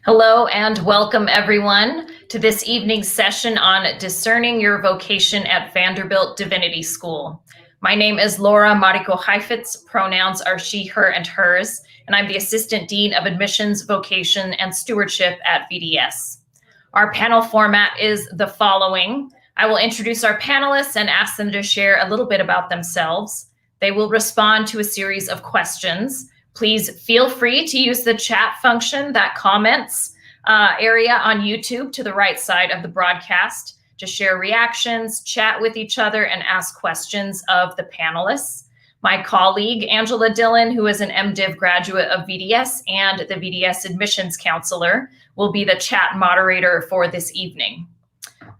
Hello and welcome everyone to this evening's session on Discerning Your Vocation at Vanderbilt Divinity School. My name is Laura Mariko Heifetz, pronouns are she, her, and hers, and I'm the Assistant Dean of Admissions, Vocation, and Stewardship at VDS. Our panel format is the following. I will introduce our panelists and ask them to share a little bit about themselves. They will respond to a series of questions. Please feel free to use the chat function, that comments area on YouTube to the right side of the broadcast, to share reactions, chat with each other, and ask questions of the panelists. My colleague, Angela Dillon, who is an MDiv graduate of VDS and the VDS admissions counselor, will be the chat moderator for this evening.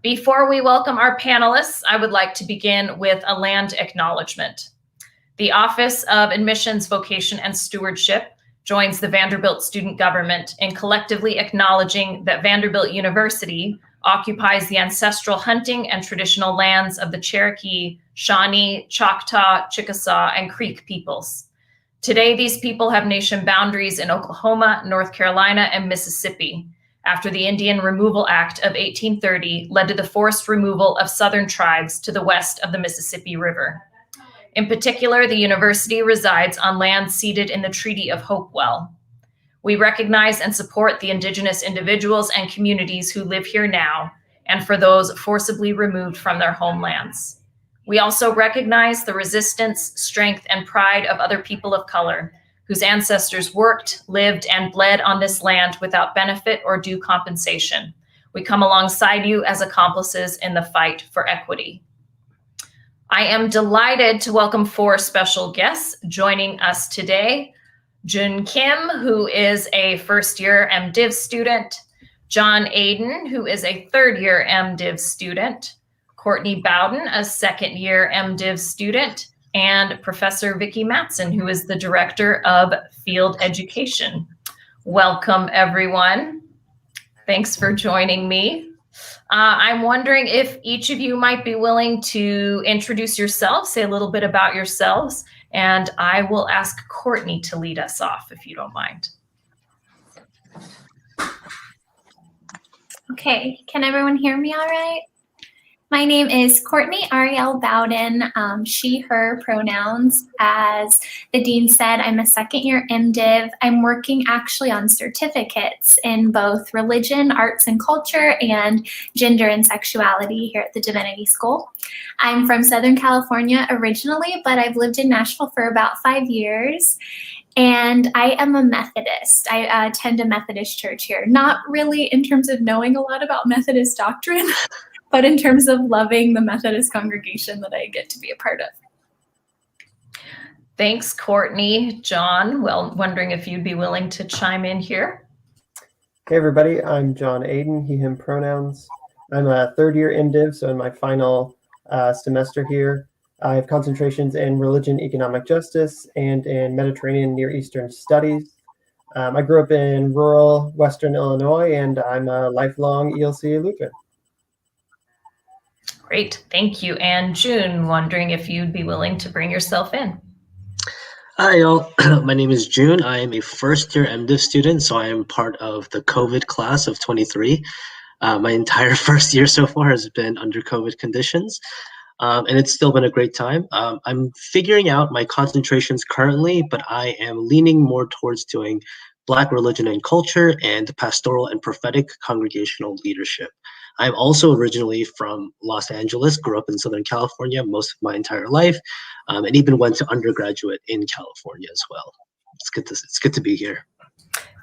Before we welcome our panelists, I would like to begin with a land acknowledgement. The Office of Admissions, Vocation, and Stewardship joins the Vanderbilt student government in collectively acknowledging that Vanderbilt University occupies the ancestral hunting and traditional lands of the Cherokee, Shawnee, Choctaw, Chickasaw, and Creek peoples. Today, these people have nation boundaries in Oklahoma, North Carolina, and Mississippi, after the Indian Removal Act of 1830 led to the forced removal of southern tribes to the west of the Mississippi River. In particular, the university resides on land ceded in the Treaty of Hopewell. We recognize and support the Indigenous individuals and communities who live here now, and for those forcibly removed from their homelands. We also recognize the resistance, strength, and pride of other people of color whose ancestors worked, lived, and bled on this land without benefit or due compensation. We come alongside you as accomplices in the fight for equity. I am delighted to welcome four special guests joining us today. Jun Kim, who is a first-year MDiv student, Aden, who is a third-year MDiv student, Courtney Bowden, a second-year MDiv student, and Professor Viki Matson, who is the Director of Field Education. Welcome, everyone. Thanks for joining me. I'm wondering if each of you might be willing to introduce yourselves, say a little bit about yourselves, and I will ask Courtney to lead us off, if you don't mind. Okay, can everyone hear me all right? My name is Courtney Ariel Bowden, she, her pronouns. As the dean said, I'm a second-year MDiv. I'm working actually on certificates in both religion, arts and culture, and gender and sexuality here at the Divinity School. I'm from Southern California originally, but I've lived in Nashville for about 5 years. And I am a Methodist. I attend a Methodist church here, not really in terms of knowing a lot about Methodist doctrine, but in terms of loving the Methodist congregation that I get to be a part of. Thanks, Courtney. John, well, wondering if you'd be willing to chime in here. Hey, everybody. I'm Aden, he, him pronouns. I'm a third-year MDiv, so in my final semester here. I have concentrations in religion, economic justice, and in Mediterranean Near Eastern studies. I grew up in rural Western Illinois, and I'm a lifelong ELCA Lutheran. Great, thank you. And June, wondering if you'd be willing to bring yourself in. Hi, all. My name is June. I am a first-year MDiv student, so I am part of the COVID class of 23. My entire first year so far has been under COVID conditions, and it's still been a great time. I'm figuring out my concentrations currently, but I am leaning more towards doing Black religion and culture and pastoral and prophetic congregational leadership. I'm also originally from Los Angeles, grew up in Southern California most of my entire life, and even went to undergraduate in California as well. It's good to be here.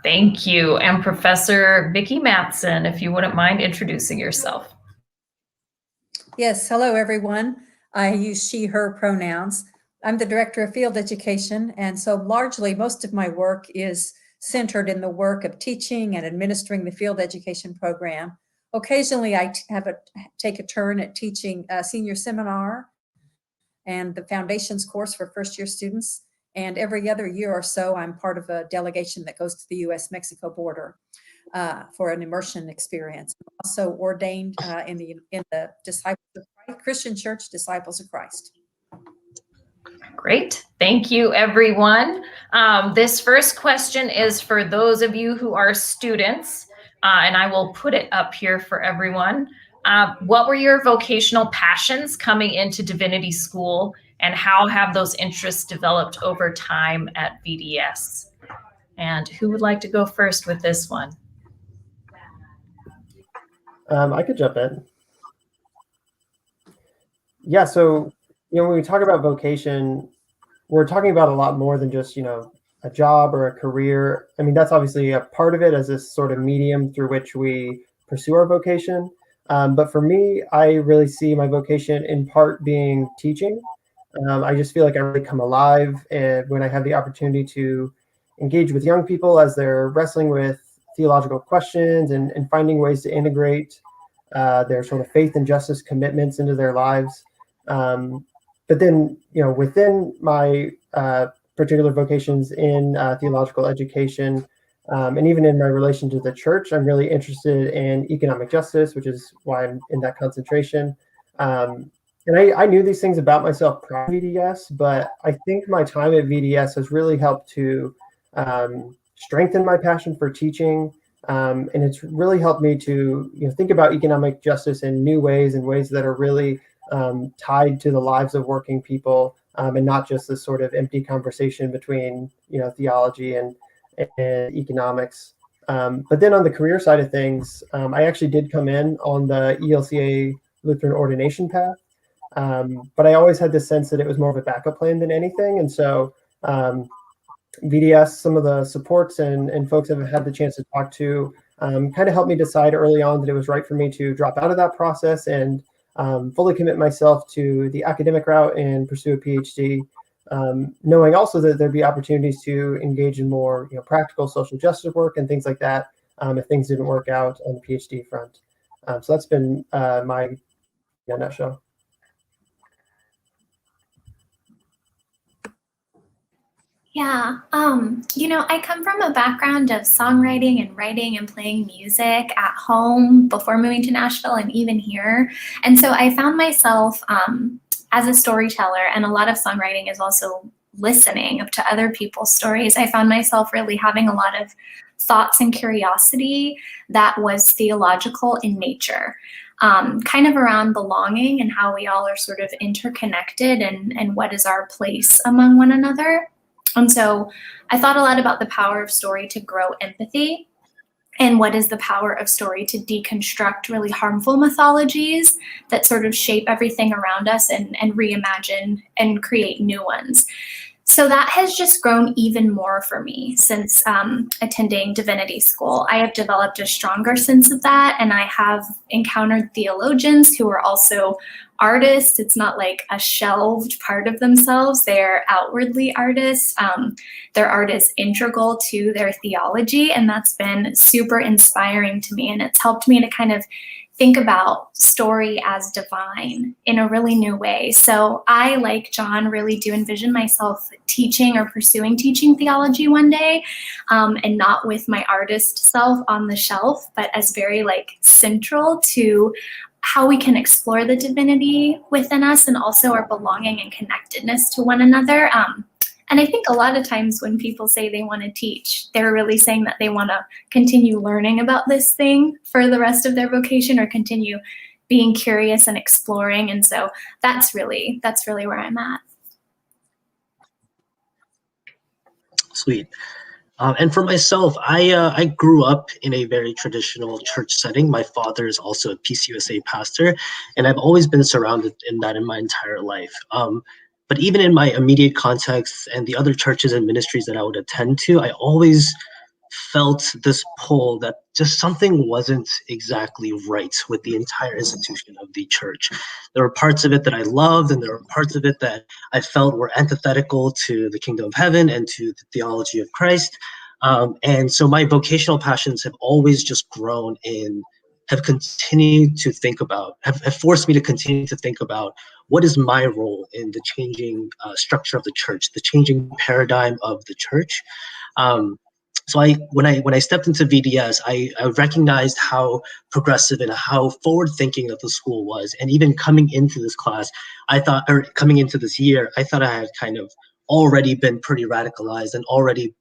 Thank you. And Professor Viki Matson, if you wouldn't mind introducing yourself. Yes, hello everyone. I use she, her pronouns. I'm the Director of Field Education, and so largely most of my work is centered in the work of teaching and administering the field education program. Occasionally, I take a turn at teaching a senior seminar and the foundations course for first-year students. And every other year or so, I'm part of a delegation that goes to the U.S.-Mexico border for an immersion experience. I'm also ordained in the Disciples of Christ, Christian Church Disciples of Christ. Great. Thank you, everyone. This first question is for those of you who are students. and I will put it up here for everyone. What were your vocational passions coming into divinity school, and how have those interests developed over time at VDS? And who would like to go first with this one? I could jump in. Yeah, so when we talk about vocation, we're talking about a lot more than just a job or a career. I mean, that's obviously a part of it as this sort of medium through which we pursue our vocation. But for me, I really see my vocation in part being teaching. I just feel like I really come alive when I have the opportunity to engage with young people as they're wrestling with theological questions and finding ways to integrate their sort of faith and justice commitments into their lives. But then, within my particular vocations in theological education, and even in my relation to the church, I'm really interested in economic justice, which is why I'm in that concentration. And I knew these things about myself prior to VDS, but I think my time at VDS has really helped to strengthen my passion for teaching. And it's really helped me to think about economic justice in new ways, in ways that are really tied to the lives of working people, and not just this sort of empty conversation between theology and economics. But then on the career side of things, I actually did come in on the ELCA Lutheran ordination path, but I always had this sense that it was more of a backup plan than anything. And so VDS, some of the supports and folks I've had the chance to talk to, kind of helped me decide early on that it was right for me to drop out of that process and fully commit myself to the academic route and pursue a PhD, knowing also that there'd be opportunities to engage in more practical social justice work and things like that if things didn't work out on the PhD front. So that's been my in a nutshell. Yeah, I come from a background of songwriting and writing and playing music at home before moving to Nashville and even here. And so I found myself as a storyteller, and a lot of songwriting is also listening to other people's stories. I found myself really having a lot of thoughts and curiosity that was theological in nature. Kind of around belonging and how we all are sort of interconnected and what is our place among one another. And so I thought a lot about the power of story to grow empathy, and what is the power of story to deconstruct really harmful mythologies that sort of shape everything around us and reimagine and create new ones. So that has just grown even more for me since attending divinity school. I have developed a stronger sense of that, and I have encountered theologians who are also artists. It's not like a shelved part of themselves. They're outwardly artists. Their art is integral to their theology, and that's been super inspiring to me. And it's helped me to kind of think about story as divine in a really new way. So I, like John, really do envision myself teaching or pursuing teaching theology one day, and not with my artist self on the shelf, but as very central to how we can explore the divinity within us and also our belonging and connectedness to one another. And I think a lot of times when people say they want to teach, they're really saying that they want to continue learning about this thing for the rest of their vocation, or continue being curious and exploring. And so that's really where I'm at. Sweet. And for myself, I grew up in a very traditional church setting. My father is also a PCUSA pastor, and I've always been surrounded in that in my entire life. But even in my immediate context and the other churches and ministries that I would attend to, I always felt this pull that just something wasn't exactly right with the entire institution of the church. There were parts of it that I loved, and there were parts of it that I felt were antithetical to the kingdom of heaven and to the theology of Christ. And so my vocational passions have always just grown in, have continued to think about, have forced me to continue to think about what is my role in the changing structure of the church, the changing paradigm of the church. So when I stepped into VDS, I recognized how progressive and how forward-thinking that the school was. And even coming into this class, coming into this year, I thought I had kind of already been pretty radicalized and already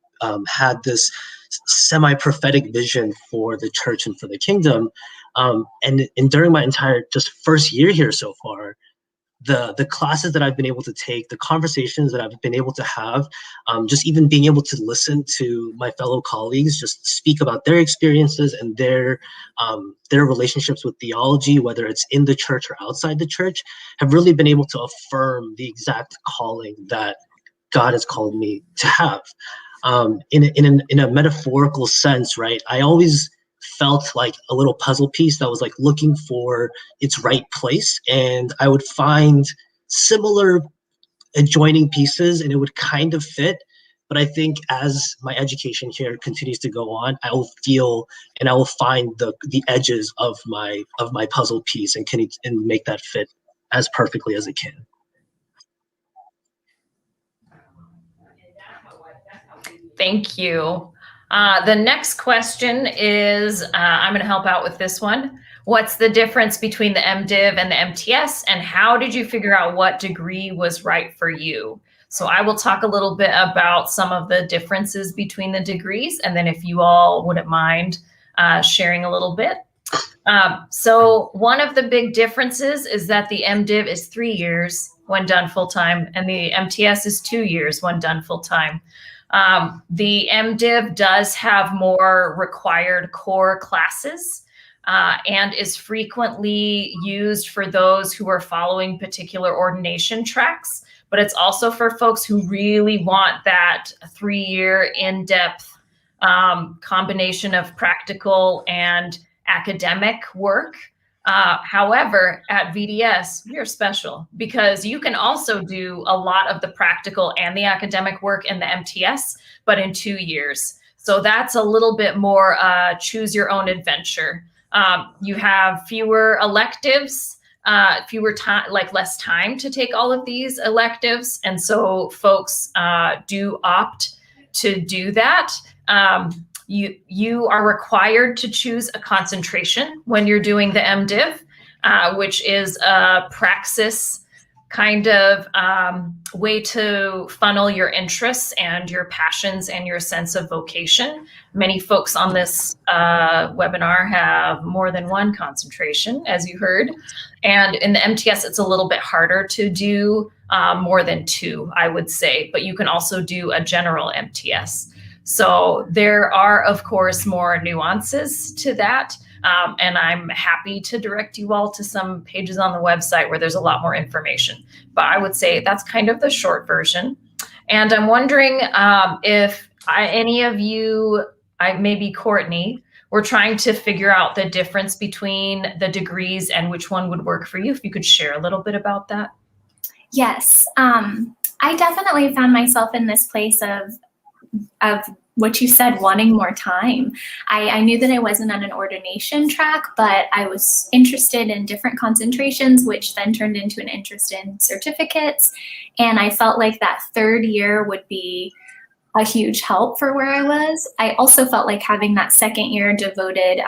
had this semi-prophetic vision for the church and for the kingdom. And during my entire just first year here so far, the classes that I've been able to take, the conversations that I've been able to have, just even being able to listen to my fellow colleagues just speak about their experiences and their relationships with theology, whether it's in the church or outside the church, have really been able to affirm the exact calling that God has called me to have. In a metaphorical sense, right? I always felt like a little puzzle piece that was like looking for its right place, and I would find similar adjoining pieces and it would kind of fit. But I think as my education here continues to go on, I will feel and I will find the edges of my puzzle piece and make that fit as perfectly as it can. Thank you. The next question is, I'm going to help out with this one. What's the difference between the MDiv and the MTS, and how did you figure out what degree was right for you? So I will talk a little bit about some of the differences between the degrees, and then if you all wouldn't mind sharing a little bit. So one of the big differences is that the MDiv is 3 years when done full-time, and the MTS is 2 years when done full-time. The MDiv does have more required core classes and is frequently used for those who are following particular ordination tracks, but it's also for folks who really want that 3-year in-depth combination of practical and academic work. However, at VDS, we are special because you can also do a lot of the practical and the academic work in the MTS, but in 2 years. So that's a little bit more choose your own adventure. You have fewer electives, less time to take all of these electives. And so folks do opt to do that. You are required to choose a concentration when you're doing the MDiv, which is a praxis kind of way to funnel your interests and your passions and your sense of vocation. Many folks on this webinar have more than one concentration, as you heard. And in the MTS, it's a little bit harder to do more than 2, I would say, but you can also do a general MTS. So there are, of course, more nuances to that. And I'm happy to direct you all to some pages on the website where there's a lot more information. But I would say that's kind of the short version. And I'm wondering if any of you, maybe Courtney, were trying to figure out the difference between the degrees and which one would work for you. If you could share a little bit about that. Yes, I definitely found myself in this place of what you said, wanting more time. I knew that I wasn't on an ordination track, but I was interested in different concentrations, which then turned into an interest in certificates. And I felt like that 3rd year would be a huge help for where I was. I also felt like having that 2nd year devoted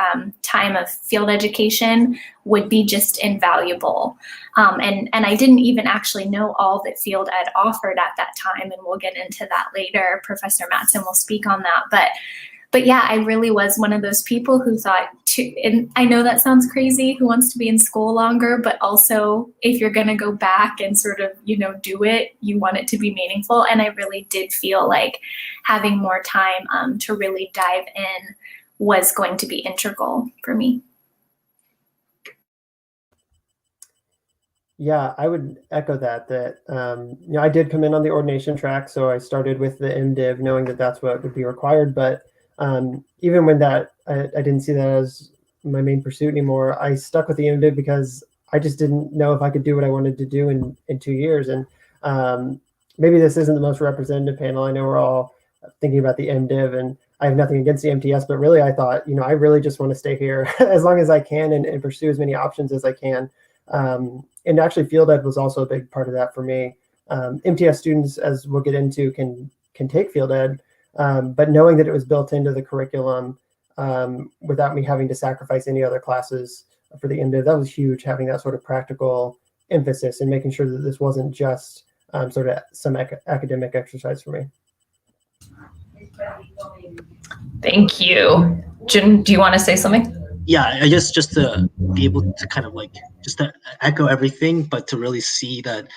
time of field education would be just invaluable. And I didn't even actually know all that field ed offered at that time, and we'll get into that later. Professor Matson will speak on that. But yeah, I really was one of those people who thought, and I know that sounds crazy, who wants to be in school longer, but also if you're going to go back and sort of, do it, you want it to be meaningful. And I really did feel like having more time to really dive in was going to be integral for me. Yeah, I would echo that I did come in on the ordination track, so I started with the MDiv knowing that that's what would be required. But even when I didn't see that as my main pursuit anymore, I stuck with the MDiv because I just didn't know if I could do what I wanted to do in 2 years. And maybe this isn't the most representative panel. I know we're all thinking about the MDiv, and I have nothing against the MTS, but really I thought, I really just want to stay here as long as I can and pursue as many options as I can. And actually field ed was also a big part of that for me. MTS students, as we'll get into, can take field ed, but knowing that it was built into the curriculum without me having to sacrifice any other classes for the MDiv, that was huge, having that sort of practical emphasis and making sure that this wasn't just sort of some academic exercise for me. Thank you. Jun, do you want to say something? Yeah, I guess just to be able to kind of like just to echo everything, but to really see that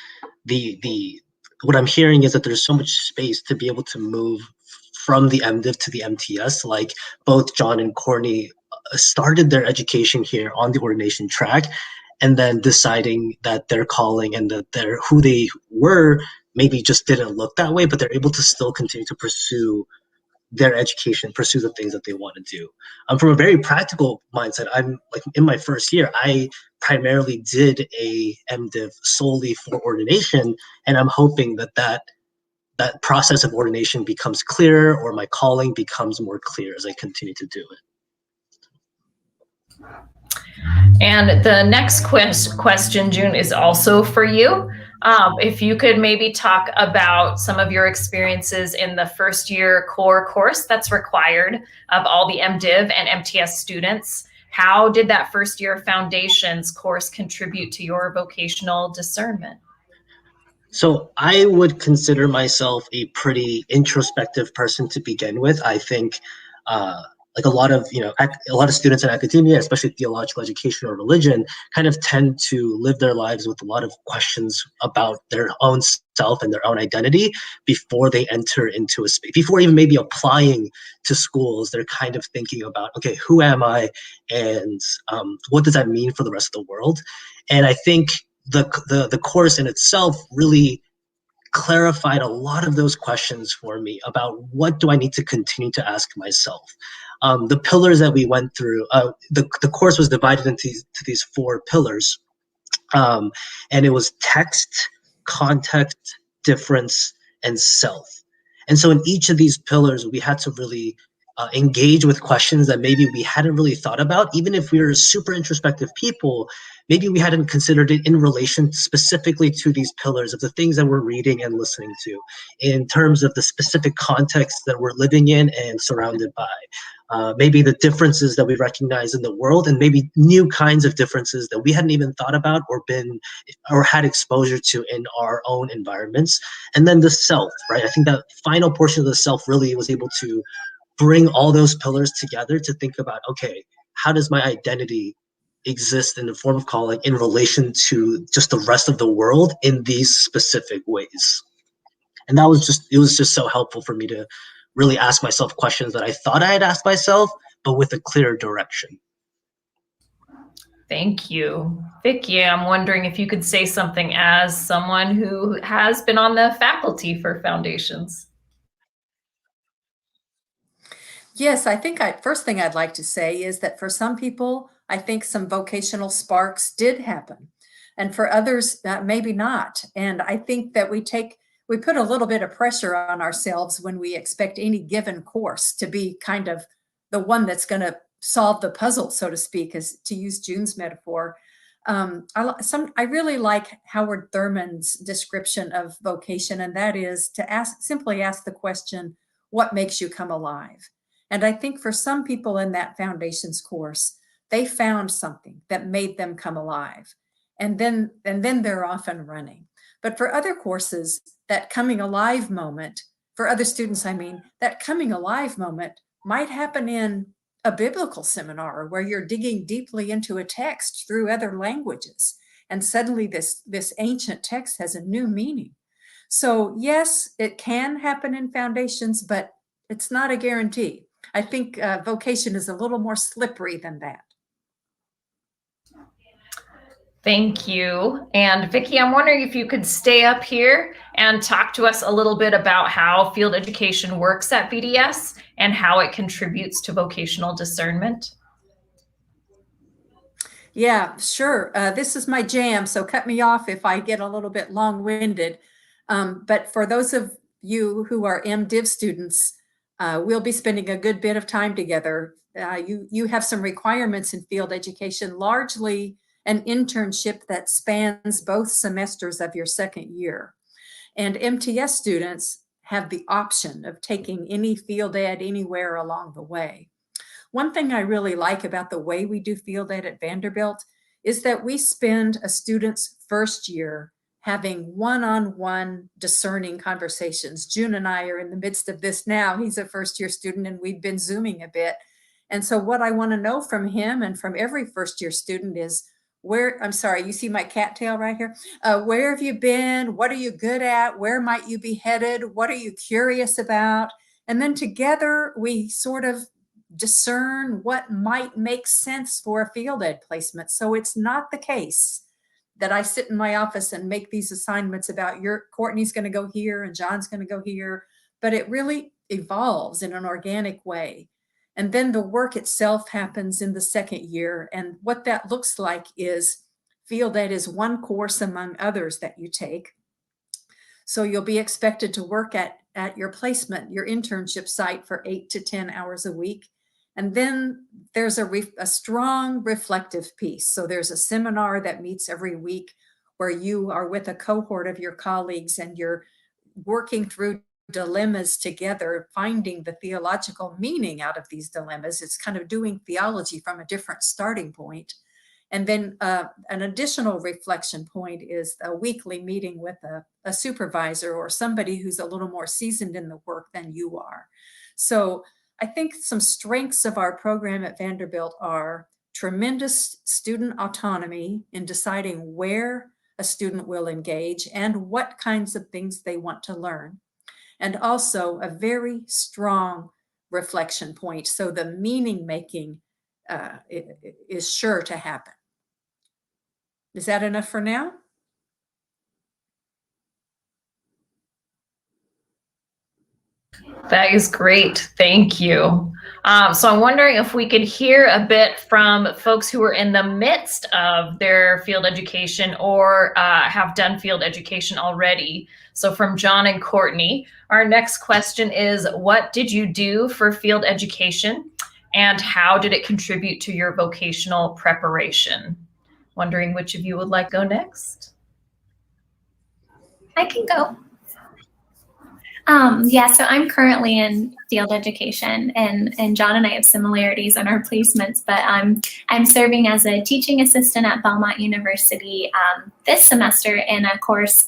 the what I'm hearing is that there's so much space to be able to move from the MDiv to the MTS. Like both John and Courtney started their education here on the ordination track, and then deciding that their calling and that their who they were maybe just didn't look that way, but they're able to still continue to pursue their education, pursue the things that they want to do. From a very practical mindset, I'm like in my first year, I primarily did a MDiv solely for ordination, and I'm hoping that that process of ordination becomes clearer, or my calling becomes more clear as I continue to do it. And the next question, June, is also for you. If you could maybe talk about some of your experiences in the first year core course that's required of all the MDiv and MTS students. How did that first year foundations course contribute to your vocational discernment? So I would consider myself a pretty introspective person to begin with. I think like a lot of students in academia, especially theological education or religion, kind of tend to live their lives with a lot of questions about their own self and their own identity before they enter into a space. Before even maybe applying to schools, they're kind of thinking about, okay, who am I, and what does that mean for the rest of the world? And I think the course in itself really clarified a lot of those questions for me about what do I need to continue to ask myself. The pillars that we went through, the course was divided into these 4 pillars, and it was text, context, difference, and self. And so in each of these pillars, we had to really engage with questions that maybe we hadn't really thought about. Even if we were super introspective people, maybe we hadn't considered it in relation specifically to these pillars of the things that we're reading and listening to, in terms of the specific context that we're living in and surrounded by. Maybe the differences that we recognize in the world, and maybe new kinds of differences that we hadn't even thought about or had exposure to in our own environments. And then the self, right? I think that final portion of the self really was able to bring all those pillars together to think about, okay, how does my identity exist in the form of calling in relation to just the rest of the world in these specific ways? And it was just so helpful for me to really ask myself questions that I thought I had asked myself, but with a clear direction. Thank you. Viki, I'm wondering if you could say something as someone who has been on the faculty for Foundations. Yes, I think first thing I'd like to say is that for some people, I think some vocational sparks did happen. And for others, maybe not. And I think that we put a little bit of pressure on ourselves when we expect any given course to be kind of the one that's going to solve the puzzle, so to speak, as to use Jun's metaphor. I really like Howard Thurman's description of vocation, and that is to simply ask the question, what makes you come alive? And I think for some people in that Foundations course, they found something that made them come alive. And then they're off and running. But for other courses, that coming alive moment, for other students, I mean, that coming alive moment might happen in a biblical seminar where you're digging deeply into a text through other languages. And suddenly this ancient text has a new meaning. So yes, it can happen in Foundations, but it's not a guarantee. I think vocation is a little more slippery than that. Thank you. And Viki, I'm wondering if you could stay up here and talk to us a little bit about how field education works at VDS and how it contributes to vocational discernment. Yeah, sure. This is my jam, so cut me off if I get a little bit long-winded. But for those of you who are MDiv students, we'll be spending a good bit of time together. You have some requirements in field education, largely an internship that spans both semesters of your second year. And MTS students have the option of taking any field ed anywhere along the way. One thing I really like about the way we do field ed at Vanderbilt is that we spend a student's first year having one-on-one discerning conversations. June and I are in the midst of this now. He's a first-year student, and we've been Zooming a bit. And so what I want to know from him and from every first-year student is, I'm sorry, you see my cattail right here? Where have you been? What are you good at? Where might you be headed? What are you curious about? And then together we sort of discern what might make sense for a field ed placement. So it's not the case that I sit in my office and make these assignments about Courtney's going to go here and John's going to go here, but it really evolves in an organic way. And then the work itself happens in the second year. And what that looks like is field ed is one course among others that you take. So you'll be expected to work at your placement, your internship site for 8 to 10 hours a week. And then there's a strong reflective piece. So there's a seminar that meets every week where you are with a cohort of your colleagues and you're working through dilemmas together, finding the theological meaning out of these dilemmas. It's kind of doing theology from a different starting point. And then an additional reflection point is a weekly meeting with a supervisor or somebody who's a little more seasoned in the work than you are. So I think some strengths of our program at Vanderbilt are tremendous student autonomy in deciding where a student will engage and what kinds of things they want to learn. And also a very strong reflection point. So the meaning making is sure to happen. Is that enough for now? That is great. Thank you. So I'm wondering if we could hear a bit from folks who are in the midst of their field education or have done field education already. So from John and Courtney, our next question is, what did you do for field education and how did it contribute to your vocational preparation? Wondering which of you would like to go next? I can go. Yeah, so I'm currently in field education, and John and I have similarities in our placements, but I'm serving as a teaching assistant at Belmont University this semester in a course,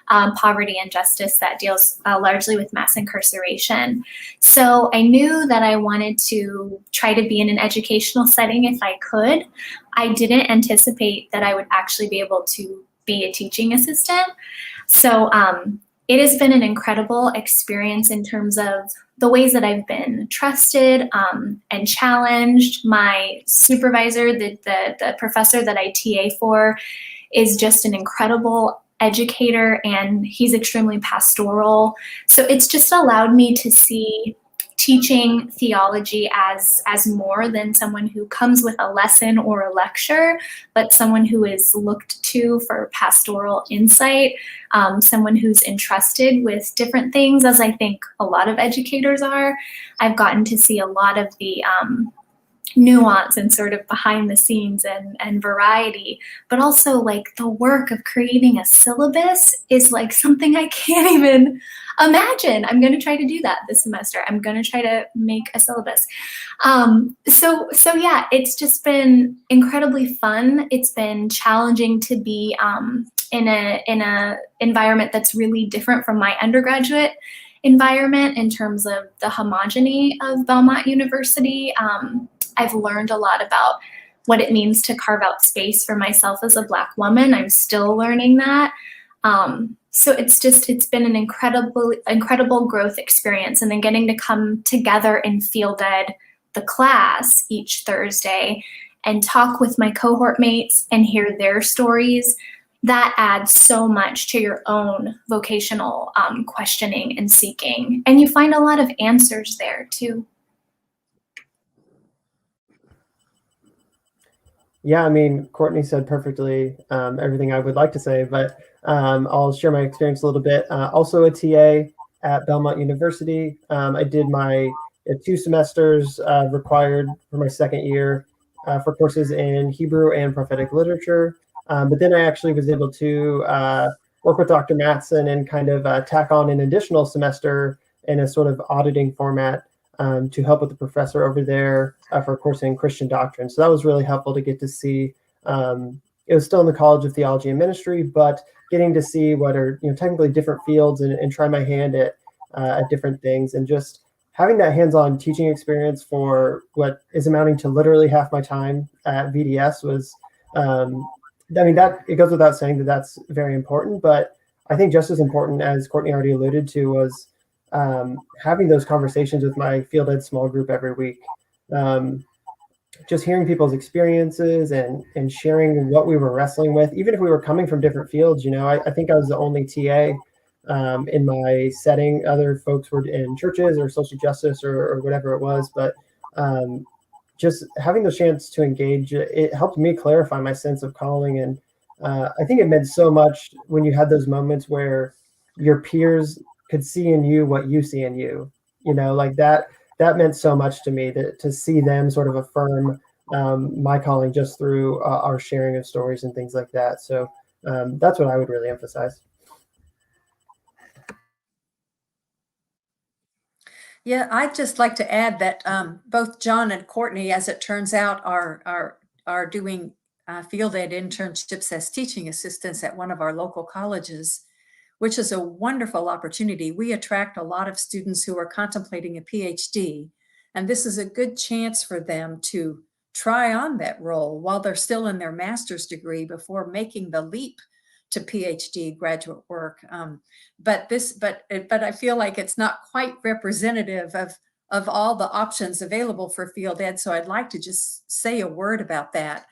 Poverty and Justice, that deals largely with mass incarceration. So I knew that I wanted to try to be in an educational setting if I could. I didn't anticipate that I would actually be able to be a teaching assistant. So it has been an incredible experience in terms of the ways that I've been trusted and challenged. My supervisor, the professor that I TA for, is just an incredible educator, and he's extremely pastoral. So it's just allowed me to see teaching theology as more than someone who comes with a lesson or a lecture, but someone who is looked to for pastoral insight, someone who's entrusted with different things, as I think a lot of educators are. I've gotten to see a lot of the nuance and sort of behind the scenes and variety, but also like the work of creating a syllabus is like something I can't even imagine. I'm going to try to do that this semester. I'm going to try to make a syllabus. So yeah, it's just been incredibly fun. It's been challenging to be in a environment that's really different from my undergraduate environment in terms of the homogeny of Belmont University. I've learned a lot about what it means to carve out space for myself as a Black woman. I'm still learning that. So it's been an incredible growth experience. And then getting to come together in field ed, the class, each Thursday and talk with my cohort mates and hear their stories, that adds so much to your own vocational questioning and seeking. And you find a lot of answers there too. Yeah, I mean, Courtney said perfectly everything I would like to say, but I'll share my experience a little bit. Also a TA at Belmont University. I did my 2 semesters required for my second year for courses in Hebrew and prophetic literature. But then I actually was able to work with Dr. Matson and kind of tack on an additional semester in a sort of auditing format to help with the professor over there for a course in Christian doctrine. So that was really helpful to get to see it was still in the College of Theology and Ministry, but getting to see what are technically different fields and try my hand at different things, and just having that hands-on teaching experience for what is amounting to literally half my time at VDS was, that it goes without saying that that's very important, but I think just as important, as Courtney already alluded to, was having those conversations with my field ed small group every week. Just hearing people's experiences and sharing what we were wrestling with, even if we were coming from different fields. I think I was the only TA in my setting. Other folks were in churches or social justice or whatever it was, but just having the chance to engage, it helped me clarify my sense of calling. And I think it meant so much when you had those moments where your peers could see in you what you see in you, like that meant so much to me, to see them sort of affirm my calling just through our sharing of stories and things like that. So that's what I would really emphasize. Yeah, I'd just like to add that both John and Courtney, as it turns out, are doing field ed internships as teaching assistants at one of our local colleges, which is a wonderful opportunity. We attract a lot of students who are contemplating a PhD, and this is a good chance for them to try on that role while they're still in their master's degree before making the leap to PhD graduate work. But I feel like it's not quite representative of all the options available for field ed. So I'd like to just say a word about that.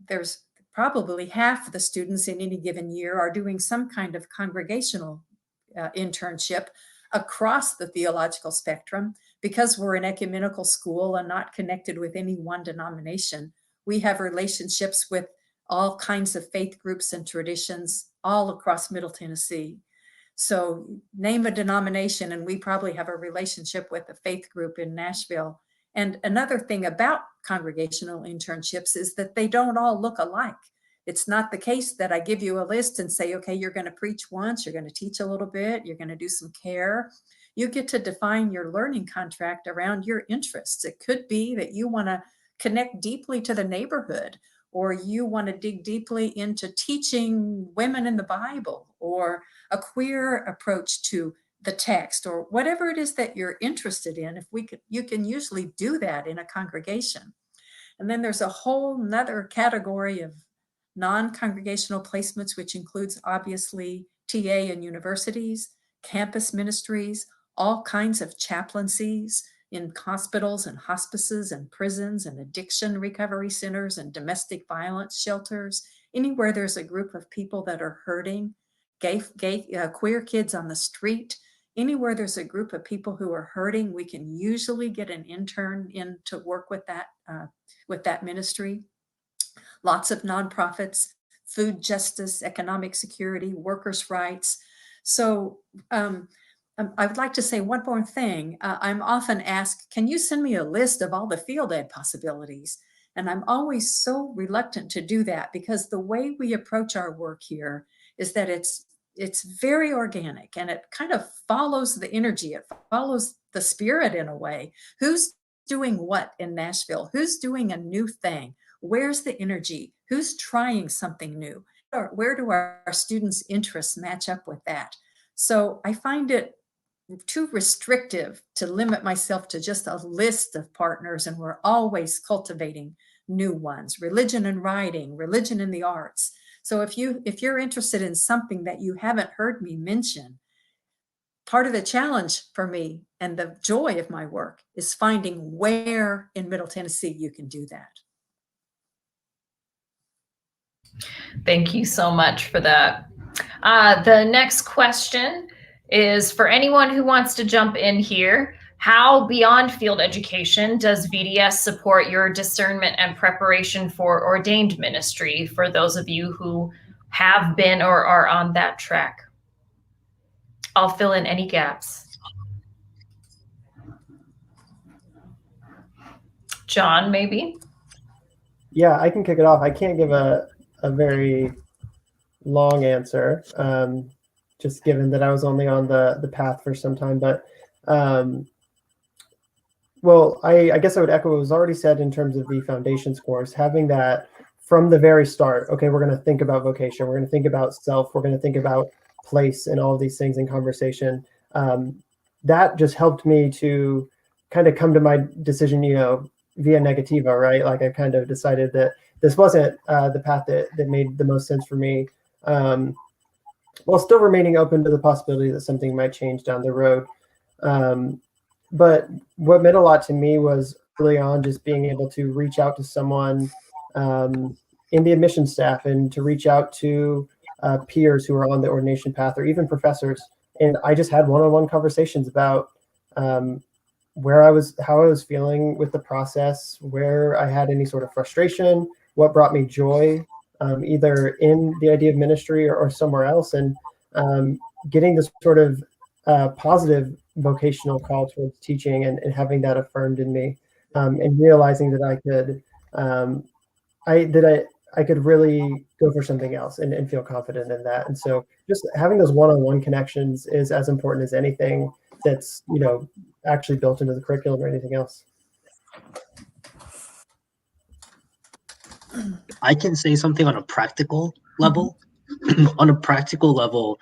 There's probably half of the students in any given year are doing some kind of congregational internship across the theological spectrum. Because we're an ecumenical school and not connected with any one denomination, we have relationships with all kinds of faith groups and traditions all across Middle Tennessee. So name a denomination and we probably have a relationship with a faith group in Nashville. And another thing about congregational internships is that they don't all look alike. It's not the case that I give you a list and say, okay, you're going to preach once, you're going to teach a little bit, you're going to do some care. You get to define your learning contract around your interests. It could be that you want to connect deeply to the neighborhood, or you want to dig deeply into teaching women in the Bible, or a queer approach to the text, or whatever it is that you're interested in. You can usually do that in a congregation. And then there's a whole nother category of non-congregational placements, which includes obviously TA and universities, campus ministries, all kinds of chaplaincies in hospitals and hospices and prisons and addiction recovery centers and domestic violence shelters, anywhere there's a group of people that are hurting, queer kids on the street, anywhere there's a group of people who are hurting, we can usually get an intern in to work with that ministry. Lots of nonprofits, food justice, economic security, workers' rights. So I would like to say one more thing. I'm often asked, can you send me a list of all the field ed possibilities? And I'm always so reluctant to do that, because the way we approach our work here is that it's very organic, and it kind of follows the energy. It follows the spirit in a way. Who's doing what in Nashville? Who's doing a new thing? Where's the energy? Who's trying something new? Where do our students' interests match up with that? So I find it too restrictive to limit myself to just a list of partners, and we're always cultivating new ones. Religion and writing, religion and the arts. So if you're interested in something that you haven't heard me mention, part of the challenge for me and the joy of my work is finding where in Middle Tennessee you can do that. Thank you so much for that. The next question is for anyone who wants to jump in here. How, beyond field education, does VDS support your discernment and preparation for ordained ministry for those of you who have been or are on that track? I'll fill in any gaps. John, maybe? Yeah, I can kick it off. I can't give a very long answer, just given that I was only on the path for some time. But well, I guess I would echo what was already said in terms of the foundations course. Having that from the very start, okay, we're going to think about vocation, we're going to think about self, we're going to think about place and all of these things in conversation. That just helped me to kind of come to my decision, via negativa, right? Like I kind of decided that this wasn't the path that made the most sense for me, while still remaining open to the possibility that something might change down the road. But what meant a lot to me was early on just being able to reach out to someone in the admission staff and to reach out to peers who are on the ordination path or even professors. And I just had one-on-one conversations about how I was feeling with the process, where I had any sort of frustration, what brought me joy, either in the idea of ministry or somewhere else, and getting this sort of positive vocational call towards teaching and having that affirmed in me, and realizing that I could really go for something else and feel confident in that. And so just having those one-on-one connections is as important as anything that's, actually built into the curriculum or anything else. I can say something on a practical level. On a practical level,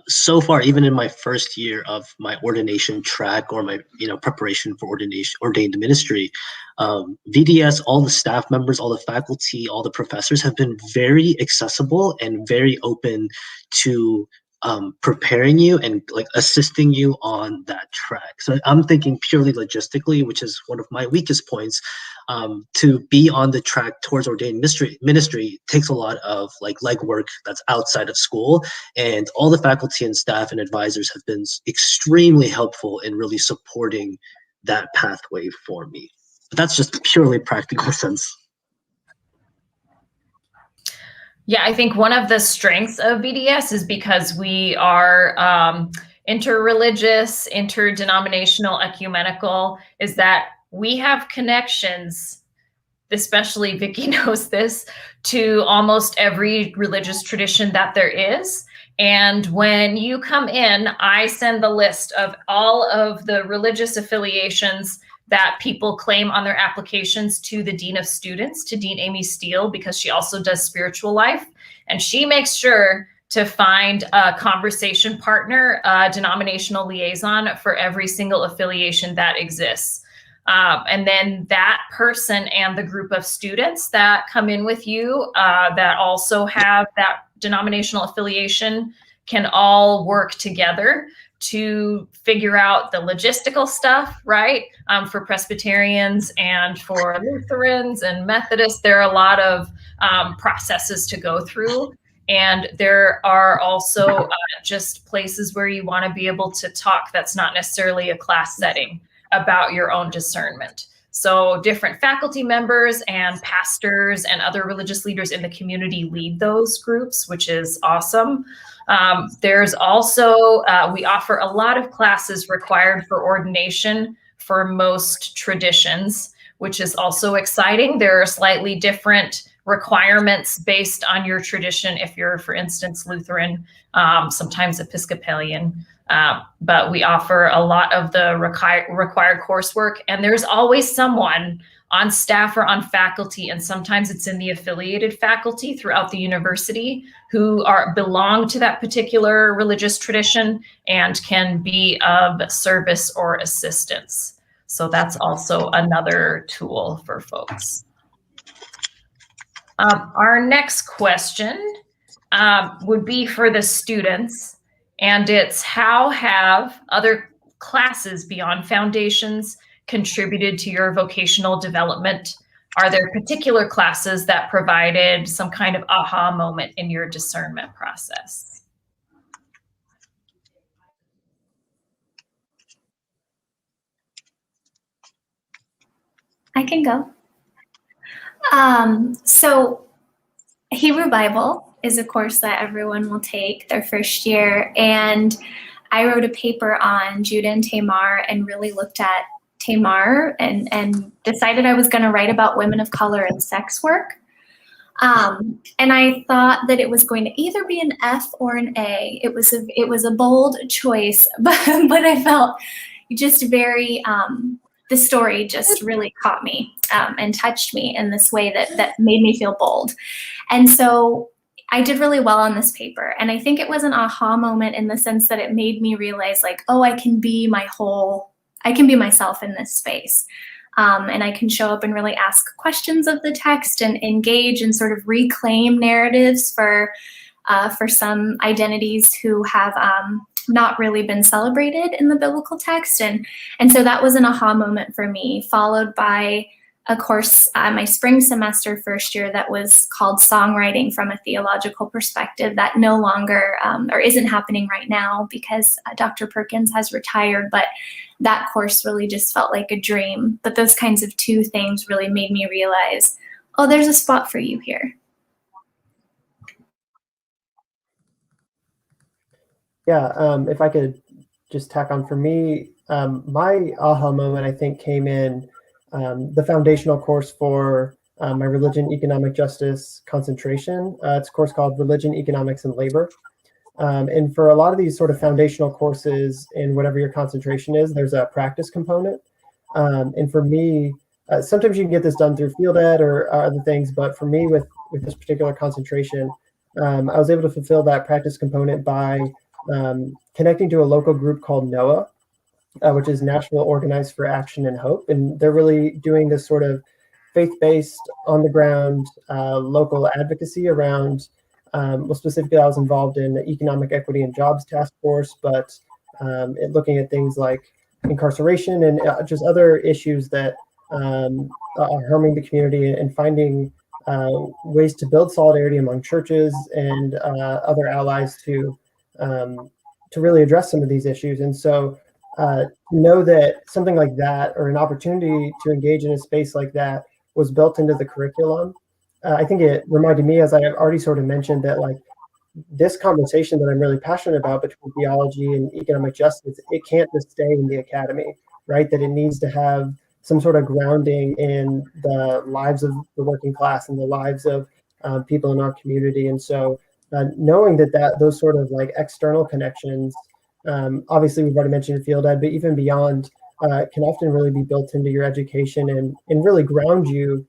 so far, even in my first year of my ordination track or my preparation for ordained ministry, VDS, all the staff members, all the faculty, all the professors have been very accessible and very open to preparing you and like assisting you on that track. So I'm thinking purely logistically, which is one of my weakest points. To be on the track towards ordained ministry takes a lot of like legwork that's outside of school, and all the faculty and staff and advisors have been extremely helpful in really supporting that pathway for me. But that's just purely practical sense. Yeah, I think one of the strengths of VDS is because we are interreligious, interdenominational, ecumenical, is that we have connections, especially Viki knows this, to almost every religious tradition that there is. And when you come in, I send the list of all of the religious affiliations that people claim on their applications to the Dean of Students, to Dean Amy Steele, because she also does spiritual life. And she makes sure to find a conversation partner, a denominational liaison for every single affiliation that exists. And then that person and the group of students that come in with you that also have that denominational affiliation can all work together to figure out the logistical stuff, right? For Presbyterians and for Lutherans and Methodists, there are a lot of processes to go through. And there are also just places where you want to be able to talk that's not necessarily a class setting about your own discernment. So different faculty members and pastors and other religious leaders in the community lead those groups, which is awesome. There's also, we offer a lot of classes required for ordination for most traditions, which is also exciting. There are slightly different requirements based on your tradition. If you're, for instance, Lutheran, sometimes Episcopalian, but we offer a lot of the required coursework, and there's always someone on staff or on faculty, and sometimes it's in the affiliated faculty throughout the university who belong to that particular religious tradition and can be of service or assistance. So that's also another tool for folks. Our next question would be for the students, and it's how have other classes beyond foundations contributed to your vocational development? Are there particular classes that provided some kind of aha moment in your discernment process? I can go. So Hebrew Bible is a course that everyone will take their first year. And I wrote a paper on Judah and Tamar and really looked at Tamar and decided I was going to write about women of color and sex work. And I thought that it was going to either be an F or an A. It was a bold choice, but I felt just very the story just really caught me and touched me in this way that made me feel bold. And so I did really well on this paper. And I think it was an aha moment in the sense that it made me realize, like, oh, I can be myself in this space. And I can show up and really ask questions of the text and engage and sort of reclaim narratives for some identities who have not really been celebrated in the biblical text. And so that was an aha moment for me, followed by a course my spring semester first year that was called Songwriting from a Theological Perspective, that no longer or isn't happening right now because Dr. Perkins has retired, but that course really just felt like a dream. But those kinds of two things really made me realize, oh, there's a spot for you here. Yeah, if I could just tack on for me, my aha moment, I think, came in the foundational course for my religion, economic justice concentration. It's a course called Religion, Economics, and Labor. And for a lot of these sort of foundational courses in whatever your concentration is, there's a practice component. And for me, sometimes you can get this done through field ed or other things, but for me with this particular concentration, I was able to fulfill that practice component by connecting to a local group called NOAA, which is Nashville Organized for Action and Hope. And they're really doing this sort of faith-based, on-the-ground local advocacy around, well, specifically I was involved in the Economic Equity and Jobs Task Force, but looking at things like incarceration and just other issues that are harming the community, and finding ways to build solidarity among churches and other allies to really address some of these issues. And so know that something like that, or an opportunity to engage in a space like that, was built into the curriculum. I think it reminded me, as I have already sort of mentioned, that like this conversation that I'm really passionate about between theology and economic justice, it can't just stay in the academy, right? That it needs to have some sort of grounding in the lives of the working class and the lives of people in our community. And so knowing that those sort of like external connections, obviously we've already mentioned field ed, but even beyond, can often really be built into your education and really ground you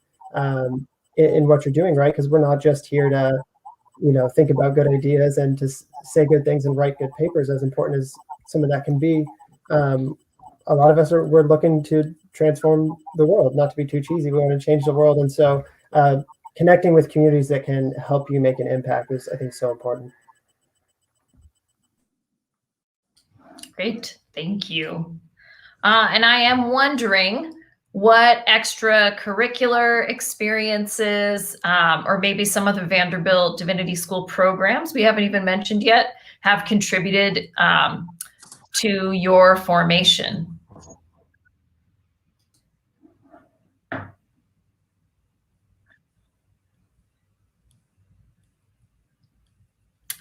in what you're doing, right? Because we're not just here to, think about good ideas and to say good things and write good papers, as important as some of that can be. A lot of us we're looking to transform the world, not to be too cheesy. We want to change the world. And so connecting with communities that can help you make an impact is, I think, so important. Great, thank you. And I am wondering what extracurricular experiences, or maybe some of the Vanderbilt Divinity School programs we haven't even mentioned yet, have contributed to your formation.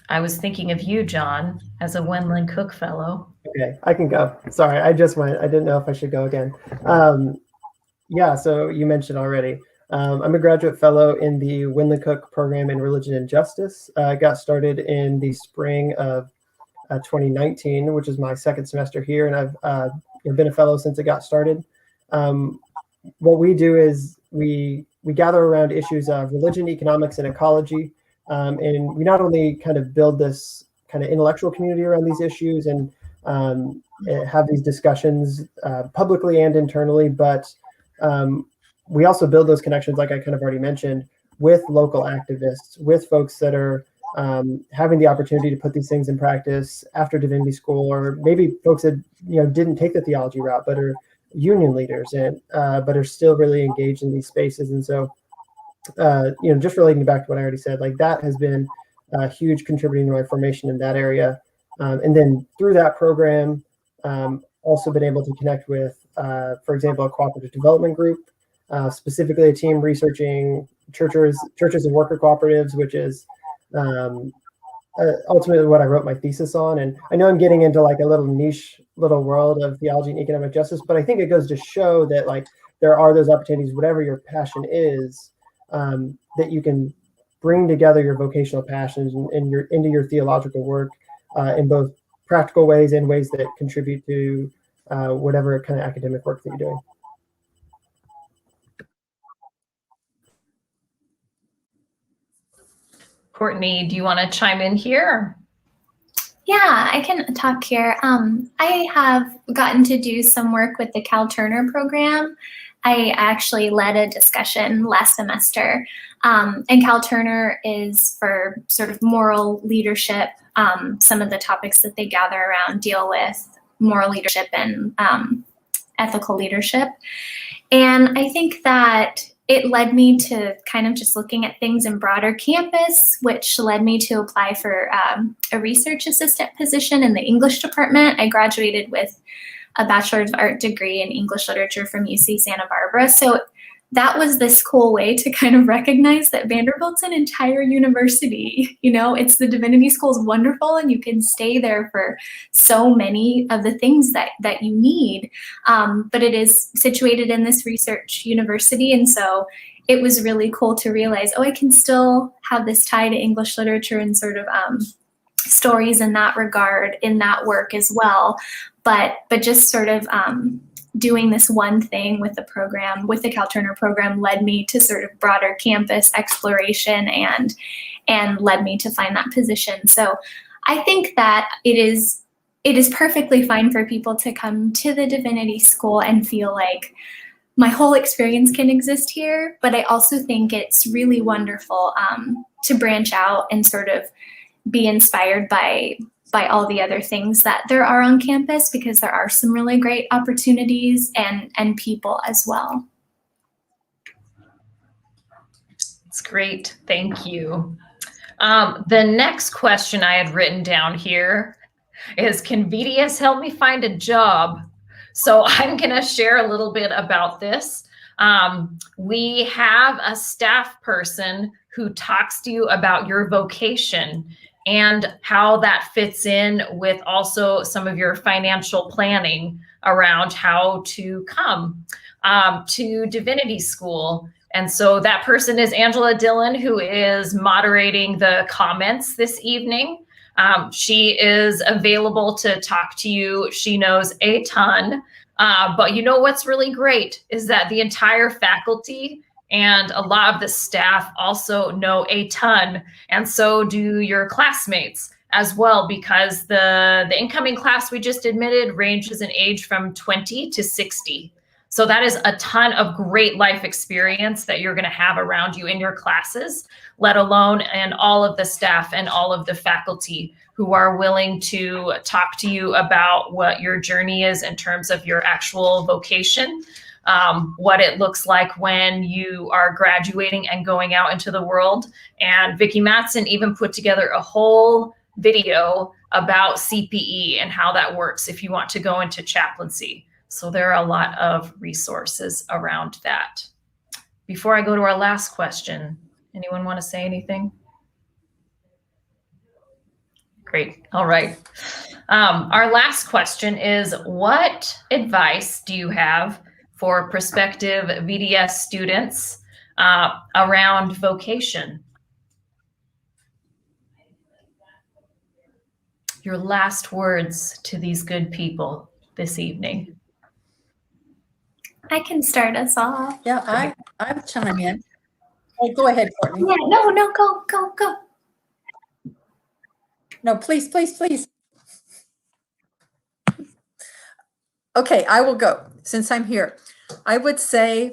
I was thinking of you, John, as a Wendland Cook Fellow. Okay, I can go. Sorry, I just went. I didn't know if I should go again. Yeah, so you mentioned already. I'm a graduate fellow in the Wendland Cook program in Religion and Justice. I got started in the spring of 2019, which is my second semester here, and I've been a fellow since it got started. What we do is we gather around issues of religion, economics, and ecology. And we not only kind of build this kind of intellectual community around these issues and have these discussions publicly and internally, but we also build those connections, like I kind of already mentioned, with local activists, with folks that are having the opportunity to put these things in practice after divinity school, or maybe folks that didn't take the theology route but are union leaders and but are still really engaged in these spaces. And so just relating back to what I already said, like that has been a huge contributing to my formation in that area. And then through that program, also been able to connect with, for example, a cooperative development group, specifically a team researching churches and worker cooperatives, which is ultimately what I wrote my thesis on. And I know I'm getting into like a little niche little world of theology and economic justice, but I think it goes to show that like there are those opportunities, whatever your passion is, that you can bring together your vocational passions and into your theological work in both practical ways and ways that contribute to whatever kind of academic work that you're doing. Courtney, do you want to chime in here? Yeah, I can talk here. I have gotten to do some work with the Cal Turner program. I actually led a discussion last semester, and Cal Turner is for sort of moral leadership. Some of the topics that they gather around deal with moral leadership and ethical leadership. And I think that it led me to kind of just looking at things in broader campus, which led me to apply for a research assistant position in the English department. I graduated with a Bachelor of Art degree in English literature from UC Santa Barbara. So that was this cool way to kind of recognize that Vanderbilt's an entire university. You know, it's the Divinity School is wonderful, and you can stay there for so many of the things that you need. But it is situated in this research university, and so it was really cool to realize, oh, I can still have this tie to English literature and sort of stories in that regard in that work as well. But just sort of doing this one thing with the program, with the Cal Turner program, led me to sort of broader campus exploration and led me to find that position. So I think that it is perfectly fine for people to come to the Divinity School and feel like my whole experience can exist here. But I also think it's really wonderful to branch out and sort of be inspired by all the other things that there are on campus, because there are some really great opportunities and people as well. That's great. Thank you. The next question I had written down here is, can VDS help me find a job? So I'm going to share a little bit about this. We have a staff person who talks to you about your vocation and how that fits in with also some of your financial planning around how to come to Divinity School. And so that person is Angela Dillon, who is moderating the comments this evening. She is available to talk to you. She knows a ton. But you know what's really great is that the entire faculty and a lot of the staff also know a ton, and so do your classmates as well, because the incoming class we just admitted ranges in age from 20 to 60. So that is a ton of great life experience that you're going to have around you in your classes, let alone and all of the staff and all of the faculty who are willing to talk to you about what your journey is in terms of your actual vocation. What it looks like when you are graduating and going out into the world. And Viki Matson even put together a whole video about CPE and how that works if you want to go into chaplaincy. So there are a lot of resources around that. Before I go to our last question, anyone want to say anything? Great. All right. Our last question is, what advice do you have for prospective VDS students around vocation? Your last words to these good people this evening. I can start us off. Yeah, I'll chime in. Oh, go ahead, Courtney. Yeah, no, go. No, please. Okay, I will go since I'm here. I would say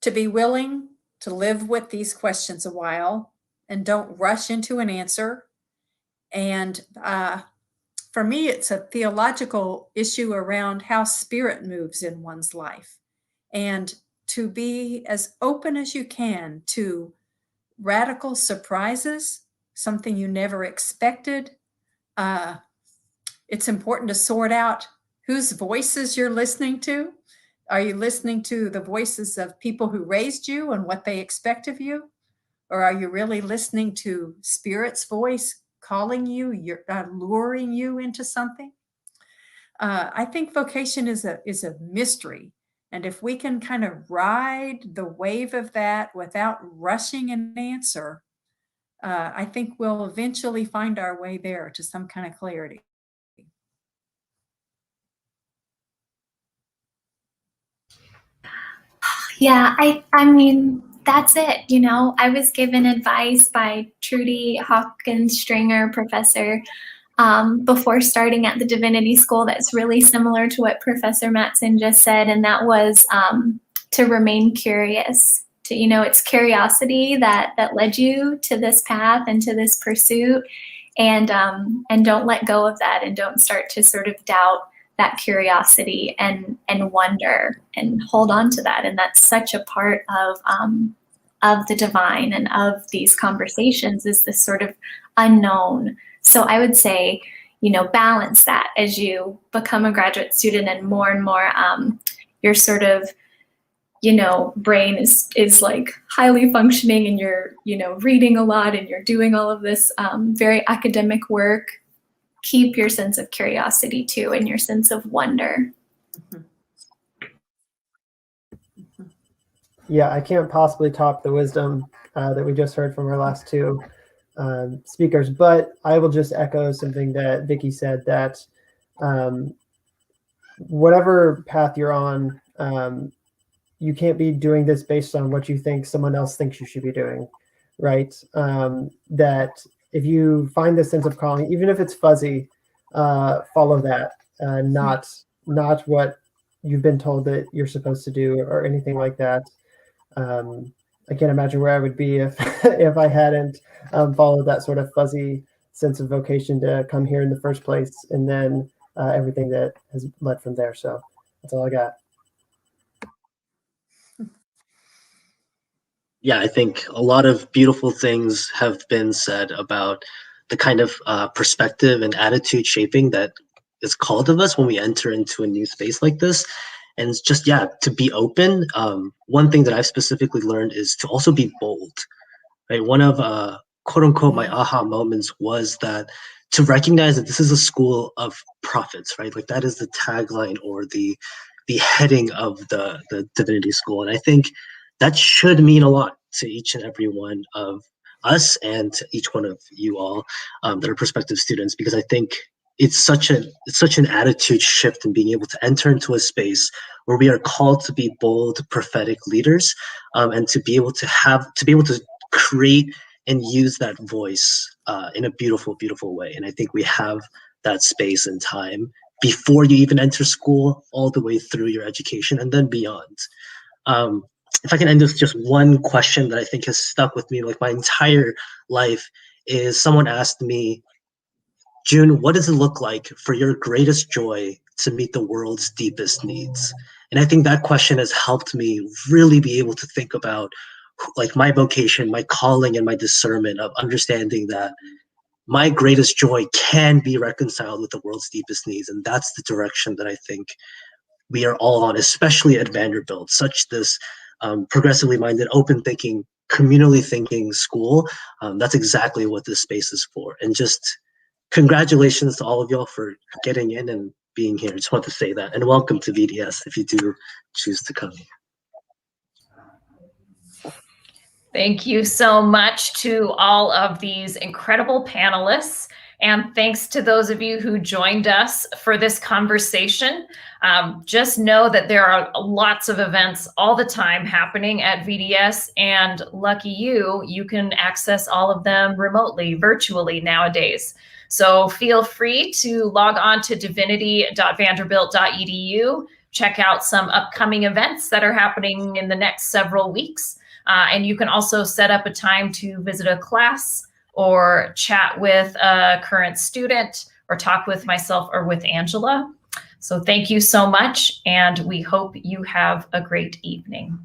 to be willing to live with these questions a while and don't rush into an answer. And for me, it's a theological issue around how spirit moves in one's life, and to be as open as you can to radical surprises, something you never expected. It's important to sort out whose voices you're listening to. Are you listening to the voices of people who raised you and what they expect of you? Or are you really listening to Spirit's voice calling you, luring you into something? I think vocation is a mystery. And if we can kind of ride the wave of that without rushing an answer, I think we'll eventually find our way there to some kind of clarity. Yeah, I mean, that's it. You know, I was given advice by Trudy Hawkins Stringer, professor, before starting at the Divinity School that's really similar to what Professor Matson just said, and that was to remain curious. To, you know, it's curiosity that led you to this path and to this pursuit, and don't let go of that, and don't start to sort of doubt that curiosity and wonder, and hold on to that. And that's such a part of the divine and of these conversations, is this sort of unknown. So I would say, you know, balance that as you become a graduate student, and more your sort of, you know, brain is like highly functioning, and you're, you know, reading a lot, and you're doing all of this very academic work. Keep your sense of curiosity too, and your sense of wonder. Yeah, I can't possibly top the wisdom that we just heard from our last two speakers, but I will just echo something that Viki said, that whatever path you're on, you can't be doing this based on what you think someone else thinks you should be doing, right? That if you find this sense of calling, even if it's fuzzy, follow that, not what you've been told that you're supposed to do or anything like that. I can't imagine where I would be if if I hadn't followed that sort of fuzzy sense of vocation to come here in the first place, and then everything that has led from there. So that's all I got. Yeah, I think a lot of beautiful things have been said about the kind of perspective and attitude shaping that is called of us when we enter into a new space like this. And it's just, yeah, to be open. One thing that I've specifically learned is to also be bold, right? One of quote unquote my aha moments was that to recognize that this is a school of prophets, right? Like that is the tagline or the heading of the Divinity School. And I think that should mean a lot to each and every one of us, and to each one of you all that are prospective students, because I think it's such an attitude shift in being able to enter into a space where we are called to be bold, prophetic leaders, and to be able to create and use that voice in a beautiful, beautiful way. And I think we have that space and time before you even enter school, all the way through your education and then beyond. If I can end with just one question that I think has stuck with me like my entire life, is someone asked me, Jun, what does it look like for your greatest joy to meet the world's deepest needs? And I think that question has helped me really be able to think about like my vocation, my calling, and my discernment of understanding that my greatest joy can be reconciled with the world's deepest needs. And that's the direction that I think we are all on, especially at Vanderbilt, such this progressively minded, open thinking, communally thinking school. That's exactly what this space is for. And just congratulations to all of y'all for getting in and being here. I just want to say that. And welcome to VDS if you do choose to come here. Thank you so much to all of these incredible panelists. And thanks to those of you who joined us for this conversation. Just know that there are lots of events all the time happening at VDS, and lucky you can access all of them remotely, virtually nowadays. So feel free to log on to divinity.vanderbilt.edu, check out some upcoming events that are happening in the next several weeks. And you can also set up a time to visit a class or chat with a current student or talk with myself or with Angela. So thank you so much, and we hope you have a great evening.